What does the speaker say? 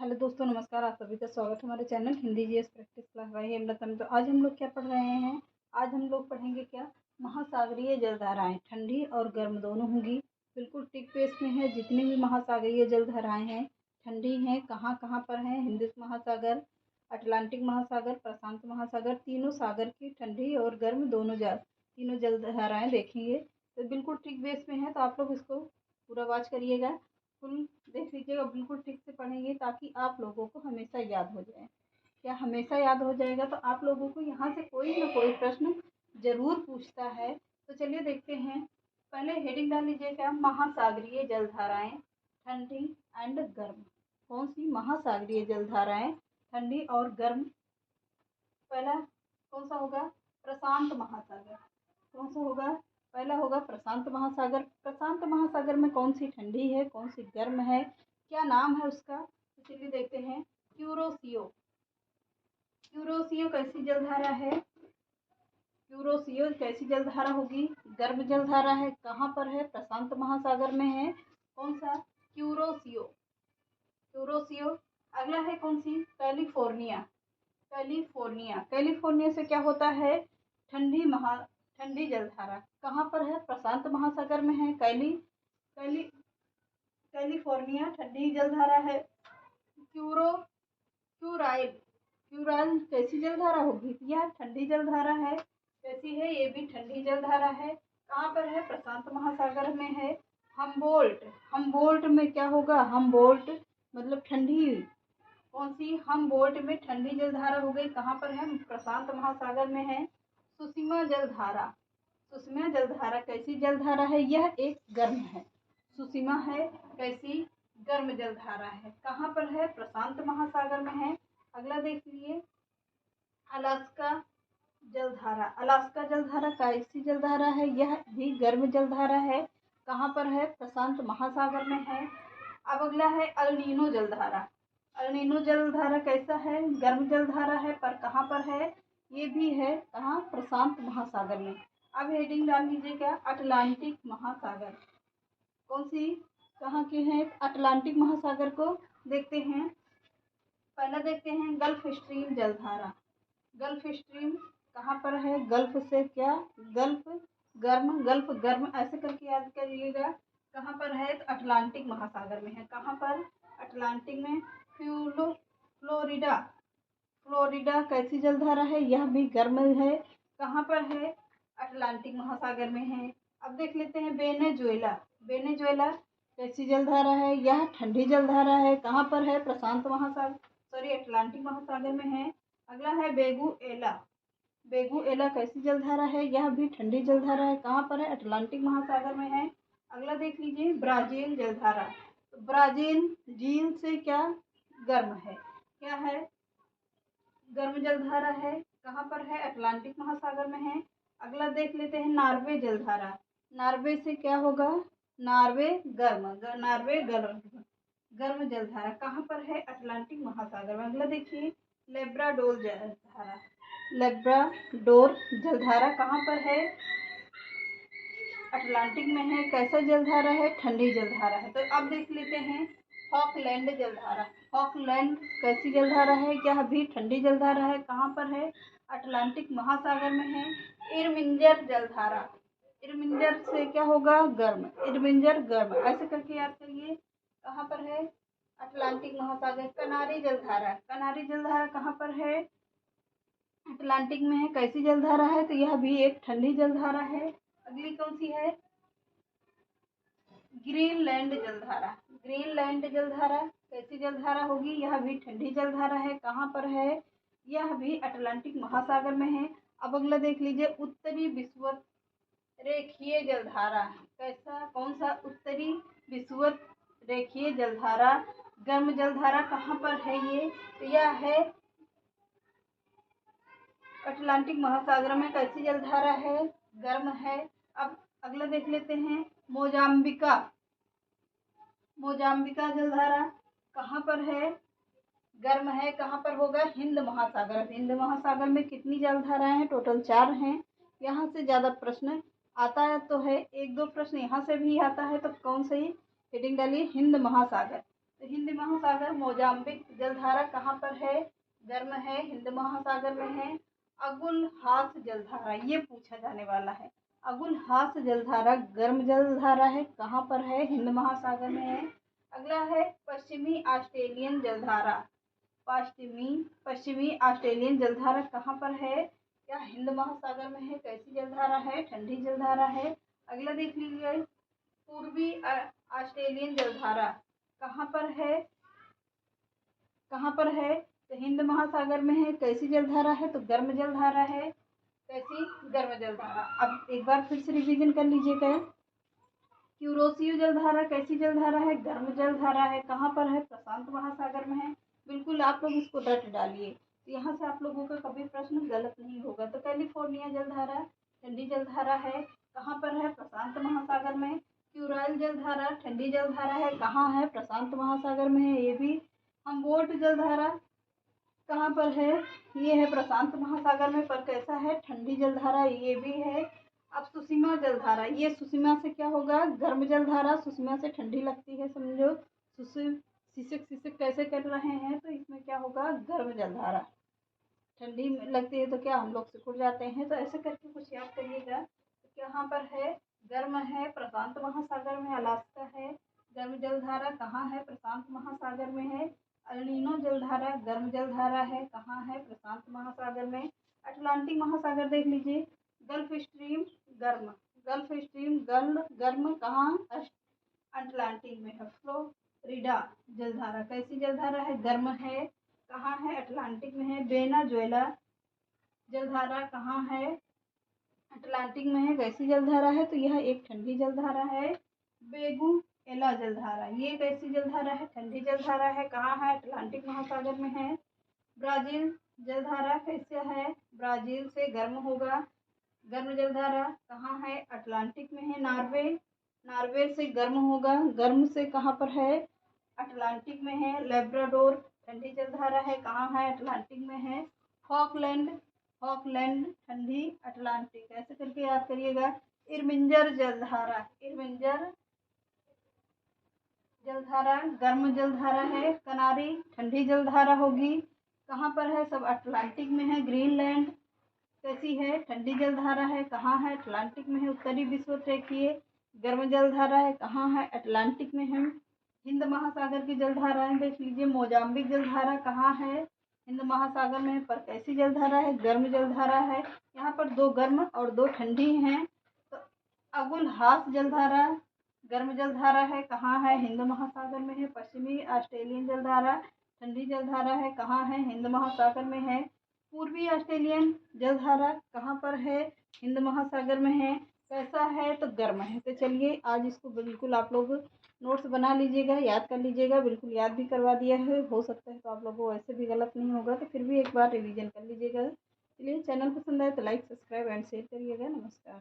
Hello दोस्तों, नमस्कार। आप सभी का स्वागत है हमारे channel Hindi GS practice class by Hemlata में। तो आज हम लोग क्या पढ़ रहे हैं? आज हम लोग पढ़ेंगे क्या? महासागरीय जलधाराएं ठंडी और गर्म दोनों होंगी। बिल्कुल टिक पेस में है। जितनी भी महासागरीय जलधाराएं हैं ठंडी हैं। कहाँ कहाँ पर हैं? हिंद महासागर, अटलांटिक महासागर, प्रशांत महासागर, तीनों सागर की ठंडी और गर्म तीनों जलधाराएं देखेंगे। तो बिल्कुल टिक बेस में है, तो आप लोग इसको पूरा वॉच करिएगा। फुल देख लीजिएगा, बिल्कुल ठीक से पढ़ेंगे ताकि आप लोगों को हमेशा याद हो जाए। क्या हमेशा याद हो जाएगा? तो आप लोगों को यहाँ से कोई ना कोई प्रश्न जरूर पूछता है। तो चलिए देखते हैं। पहले हेडिंग डाल लीजिए, क्या? महासागरीय जलधाराएं ठंडी एंड गर्म। कौन सी महासागरीय जलधाराएं ठंडी और गर्म? पहला कौन सा होगा? प्रशांत महासागर। कौन सा होगा? पहला होगा प्रशांत महासागर। प्रशांत महासागर में कौन सी ठंडी है, कौन सी गर्म है, क्या नाम है उसका? तो चलिए देखते हैं। क्यूरोसियो। क्यूरोसियो कैसी जलधारा है? क्यूरोसियो कैसी जलधारा होगी? गर्म जलधारा है। कहाँ पर है? प्रशांत महासागर में है। कौन सा? क्यूरोसियो। क्यूरोसियो। अगला है कौन सी? कैलिफोर्निया। कैलिफोर्निया। कैलिफोर्निया से क्या होता है? ठंडी जलधारा। कहाँ पर है? प्रशांत महासागर में है। कैलिफोर्निया ठंडी जलधारा है। क्यूराइल। क्यूराइल कैसी जलधारा होगी? यह ठंडी जलधारा है। कैसी है? ये भी ठंडी जलधारा है। कहाँ पर है? प्रशांत महासागर में है। हम्बोल्ट। हम्बोल्ट में क्या होगा? हम्बोल्ट मतलब ठंडी। कौन सी? हम्बोल्ट में ठंडी जलधारा हो गई। कहाँ पर है? प्रशांत महासागर में है। सुषमा जलधारा। सुषमा जलधारा कैसी जलधारा है? यह एक गर्म है। सुषमा है कैसी? गर्म जलधारा है। कहाँ पर है? प्रशांत महासागर में है। अगला देख लीजिए, अलास्का जलधारा। अलास्का जलधारा कैसी जलधारा है? यह भी गर्म जलधारा है। कहाँ पर है? प्रशांत महासागर में है। अब अगला है अल-नीनो जलधारा। अल-नीनो जलधारा कैसा है? गर्म जलधारा है, पर कहाँ पर है? ये भी है कहाँ? प्रशांत महासागर में। अब हेडिंग डाल लीजिए, क्या? अटलांटिक महासागर। कौन सी? कहाँ के हैं? अटलांटिक महासागर को देखते हैं। पहला देखते हैं गल्फ स्ट्रीम जलधारा। गल्फ स्ट्रीम कहाँ पर है? गल्फ से क्या? गल्फ गर्म ऐसे करके याद करिएगा। कहाँ पर है? तो अटलांटिक महासागर में है। कहाँ पर? अटलांटिक में। फ्लोरिडा। फ्लोरिडा कैसी जलधारा है? यह भी गर्म है। कहाँ पर है? अटलांटिक महासागर में है। अब देख लेते हैं वेनेजुएला। वेनेजुएला कैसी जलधारा है? यह ठंडी जलधारा है। कहाँ पर है? प्रशांत महासागर अटलांटिक महासागर में है। अगला है वेनेजुएला। वेनेजुएला कैसी जलधारा है? यह भी ठंडी जलधारा है। कहाँ पर है? अटलांटिक महासागर में है। अगला देख लीजिए, ब्राजील जलधारा। तो ब्राजील झील से क्या? गर्म है। क्या है? गर्म जलधारा है। कहाँ पर है? अटलांटिक महासागर में है। अगला देख लेते हैं नॉर्वे जलधारा। नॉर्वे से क्या होगा? नॉर्वे गर्म जलधारा। कहाँ पर है? अटलांटिक महासागर में। अगला देखिए, लेब्राडोर जलधारा। लेब्राडोर जलधारा कहाँ पर है? अटलांटिक में है। कैसा जलधारा है? ठंडी जलधारा है। तो अब देख लेते हैं फॉकलैंड जलधारा। फॉकलैंड कैसी जलधारा है? यह भी ठंडी जलधारा है। कहाँ पर है? अटलांटिक महासागर में है। इरमिंजर जलधारा। इरमिंजर से क्या होगा? गर्म। इरमिंजर गर्म ऐसे करके याद करिए। कहाँ पर है? अटलांटिक महासागर। कनारी जलधारा। कनारी जलधारा कहाँ पर है? अटलांटिक में है। कैसी जलधारा है? तो यह भी एक ठंडी जलधारा है। अगली कौन सी है? ग्रीनलैंड जलधारा। ग्रीनलैंड जलधारा कैसी जलधारा होगी? यह भी ठंडी जलधारा है। कहाँ पर है? यह भी अटलांटिक महासागर में है। अब अगला देख लीजिए, उत्तरी विषुवत रेखीय जलधारा। कैसा? कौन सा? उत्तरी विषुवत रेखीय जलधारा। गर्म जलधारा। कहाँ पर है ये? तो यह है अटलांटिक महासागर में। कैसी जलधारा है? गर्म है। अब अगला देख लेते हैं मोजाम्बिका। मोजाम्बिका जलधारा कहाँ पर है? गर्म है। कहाँ पर होगा? हिंद महासागर। हिंद महासागर में कितनी जलधाराएं हैं? टोटल 4 हैं। यहाँ से ज़्यादा प्रश्न आता है तो है, 1-2 प्रश्न यहाँ से भी आता है। तो कौन सी हेडिंग डालिए? हिंद महासागर। तो हिंद महासागर मोजाम्बिक जलधारा कहाँ पर है? गर्म है, हिंद महासागर में है। अगुल हास जलधारा ये पूछा जाने वाला है। अगुल हास जलधारा गर्म जलधारा है, कहाँ पर है? हिंद महासागर में है। अगला है पश्चिमी ऑस्ट्रेलियन जलधारा। पश्चिमी ऑस्ट्रेलियन जलधारा कहाँ पर है? क्या हिंद महासागर में है? कैसी जलधारा है? ठंडी जलधारा है। अगला देख लीजिए, पूर्वी ऑस्ट्रेलियन जलधारा कहाँ पर है? कहाँ पर है? तो हिंद महासागर में है। कैसी जलधारा है? तो गर्म जलधारा है। कैसी? गर्म जलधारा। अब एक बार फिर से रिवीजन कर लीजिएगा। क्यूरोसियो जलधारा कैसी जलधारा है? गर्म जलधारा है। कहाँ पर है? प्रशांत महासागर में है। बिल्कुल आप लोग इसको रट डालिए, तो यहाँ से आप लोगों का कभी प्रश्न गलत नहीं होगा। तो कैलिफोर्निया जलधारा ठंडी जलधारा है। कहाँ पर है? प्रशांत महासागर में। क्यूराइल जलधारा ठंडी जलधारा है। कहाँ है? प्रशांत महासागर में है। ये भी हम्बोल्ट जलधारा कहाँ पर है? ये है प्रशांत महासागर में, पर कैसा है? ठंडी जलधारा। ये भी है। अब सुषमा जलधारा, ये सुषमा से क्या होगा? गर्म जलधारा। सुषमा से ठंडी लगती है, समझो। सिसक कैसे कर रहे हैं, तो इसमें क्या होगा? गर्म जलधारा। ठंडी लगती है तो क्या हम लोग सिकुड़ जाते हैं, तो ऐसे करके कुछ याद करिएगा। तो यहाँ पर है गर्म है, प्रशांत महासागर में। अलास्का है, गर्म जलधारा कहाँ है? प्रशांत महासागर में है। अल्नीनो जलधारा गर्म जलधारा है, कहाँ है? प्रशांत महासागर में। अटलांटिक महासागर देख लीजिए, गल्फ स्ट्रीम गर्म, गल्फ स्ट्रीम गर्म कहाँ? अटलांटिक में है। फ्लोरिडा जलधारा कैसी जलधारा है? गर्म है। कहाँ है? अटलांटिक में है। वेनेजुएला जलधारा कहाँ है? अटलांटिक में है। कैसी जलधारा है? तो यह एक ठंडी जलधारा है। वेनेजुएला जलधारा ये कैसी जलधारा है? ठंडी जलधारा है। कहाँ है? अटलांटिक महासागर में है। ब्राजील जलधारा कैसे है? ब्राजील से गर्म होगा। गर्म जलधारा कहाँ है? अटलांटिक में है। नॉर्वे से गर्म होगा। गर्म से कहाँ पर है? अटलांटिक में है। लेब्राडोर ठंडी जलधारा है। कहाँ है? अटलांटिक में है। फॉकलैंड ठंडी अटलांटिक। ऐसे करके याद करिएगा। इरमिंजर जलधारा गर्म जलधारा है। कनारी ठंडी जलधारा होगी। कहाँ पर है? सब अटलांटिक में है। ग्रीनलैंड कैसी है? ठंडी जलधारा है। कहाँ है? अटलांटिक में है। उत्तरी विश्वतरीय गर्म जलधारा है। कहाँ है? अटलांटिक में है। हिंद महासागर की जलधाराएं देख लीजिए। मोजाम्बिक जलधारा कहाँ है? हिंद महासागर में, पर कैसी जलधारा है? गर्म जलधारा है। यहाँ पर दो गर्म और दो ठंडी हैं। तो अगुल हास जलधारा गर्म जलधारा है। कहाँ है? हिंद महासागर में है। पश्चिमी ऑस्ट्रेलियन जलधारा ठंडी जलधारा है। कहाँ है? हिंद महासागर में है। पूर्वी ऑस्ट्रेलियन जलधारा कहाँ पर है? हिंद महासागर में है। कैसा है? तो गर्म है। तो चलिए आज इसको बिल्कुल आप लोग नोट्स बना लीजिएगा, याद कर लीजिएगा। बिल्कुल याद भी करवा दिया है, हो सकता है तो आप लोगों को ऐसे भी गलत नहीं होगा, तो फिर भी एक बार रिवीजन कर लीजिएगा। चलिए चैनल पसंद आए तो लाइक, सब्सक्राइब एंड शेयर करिएगा। नमस्कार।